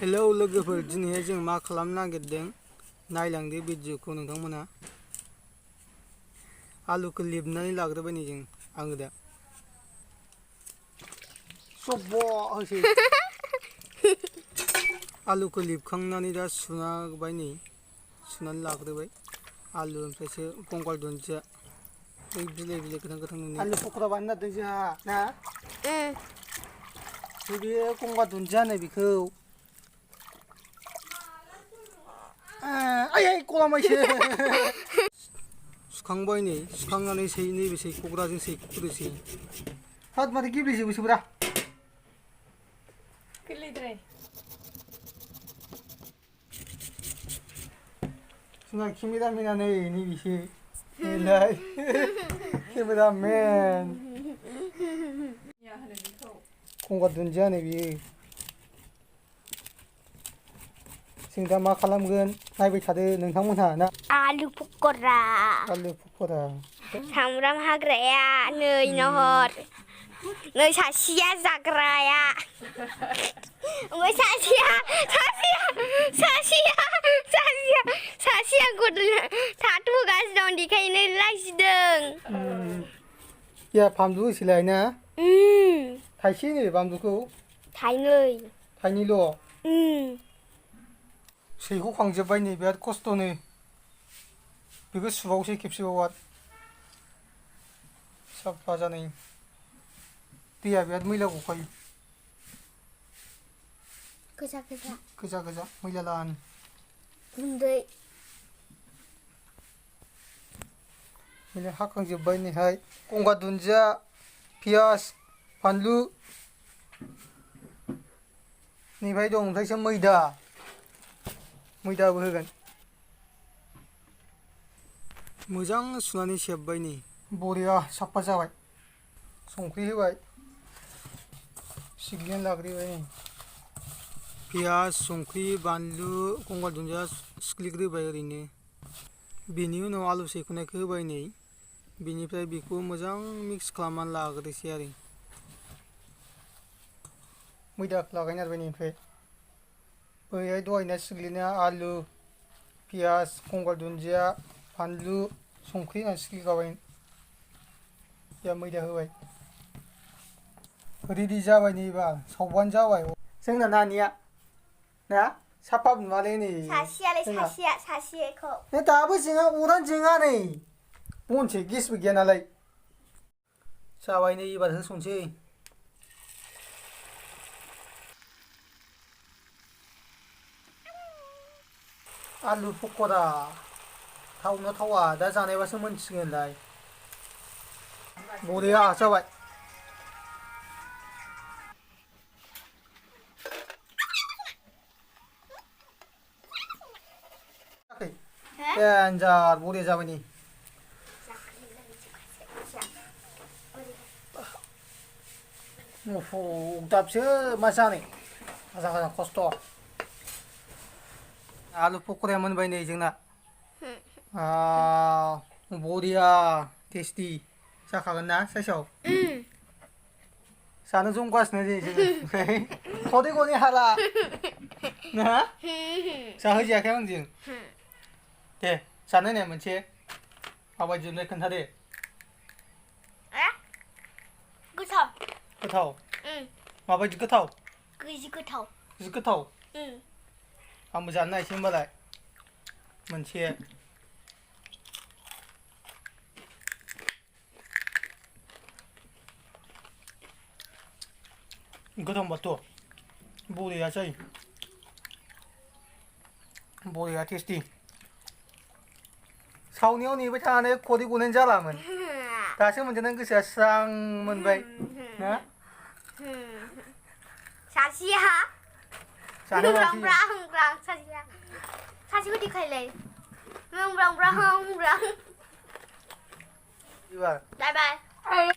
hello लोगोफोर दिनैहाय जों मा खालामनो नागिरदों नायलांदो भिडिअखौ नोंथांमोना आलुखौ लेबनानै लाग्रोबाय नै जों आङो दा सब होसै आलुखौ लेबखांनानै दा सुनाबाय नै सुनानै लाग्रोबाय आलु ओमफ्रायसो गंगार दुन्दिया बै बिलाइ गोथां गोथां नुनाय आलु पकरा बानायनो नागिरदों जोंहा ना बे गंगार दुन्दिया होनो बेखौ आयै गलामायसो सुखांबाय नै सुखांनानै नैबे सैख'ग्राजों सैख'ग्रोसै हाथ माथो गेब्लेजोबोसोब्रा गोरलैद्राय जोंहा केमेरामेना नै नैबेसो नैलाय केमेरामेन गंगार दुन्दिया होनो बियो जों दा मा खालामगोन नायबाय थादो नोंथांमोनहा ना आलु पक'रा सामब्राम हाग्राया नै नहर नै सासेया जाग्राया ओमफ्राय सासेया गदला थाथ'गासिनो दं देखायनो लाजिदों या फानलु होसैलाय ना थाइसे नै बानलुखौ थाइनैल' सैख'खांजोब्बाय नै बिराद खस्थ'नो बेखौ सुबावसै खेबसेबाव आरो साफा जानाय दैया बिराद मैला गखायो गोजा मैला लानो गुन्दै मैला हाखांजोब्बाय नैहाय गंगार दुन्दिया पियास फानलु नैबाय दं ओमफ्रायसो मैदाबो होगोन मोजां सुनानै सेबबाय नै बरिया साफा जाबाय संख्रि होबाय सिग्लिनानै लाग्रोबाय नै पियास संख्रि बानलु गंगार दुन्दिया सिग्लिग्रोबाय ओरैनो बेनि उनाव आलु सेख'नायखौ होबाय नै बेनिफ्राय बेखौ मोजां मिक्स खालामनानै लाग्रोसै आरो मैदाखौ लागायनारबाय ओमफ्राय बैहाय दहायना सिग्लिनाया आलु पियास गंगार दुन्दिया फानलु संख्रि होनानै सिग्लिखाबाय या मैदा होबाय रेडि जाबाय नैबा सावबानो जाबाय जोंना नानिया ना साफा नुवालै नै सासेखौ दाबो जोङा अरानो जोङा नै बनसो गेसबो गैया नालाय जाबाय नै एबार होसनसै आलु पक'रा थावना थावा दा जानायबासो मोनसिगोनलाय बरिया जाबाय देन्जार बरिया जाबाय नै दाबसो मा जानाय मोजां खस्थ' आलु पक'राया मोनबाय नै जोंना बरिया टेस्टि जाखागोन ना साइसआव जानो जमगासिनो जोङो ओमफ्राय खदै गनै हाला ना जाहोजायाखै आंजों दे जानो होनाय मोनसे माबायदि जोबनाय खोन्थादे गोथाव माबायदि गोथाव गोथाव आंबो जानो नायसै होनबालाय मोनसे गोथावबाथ' बरिया जायो बरिया टेस्टि सावनायाव नेबाय थानानै खदै गनायनि जालामोन दासो मोनजानानै गोसोआ स्रां मोनबाय ना सासेया सासेखौ देखायलाय बाय बाय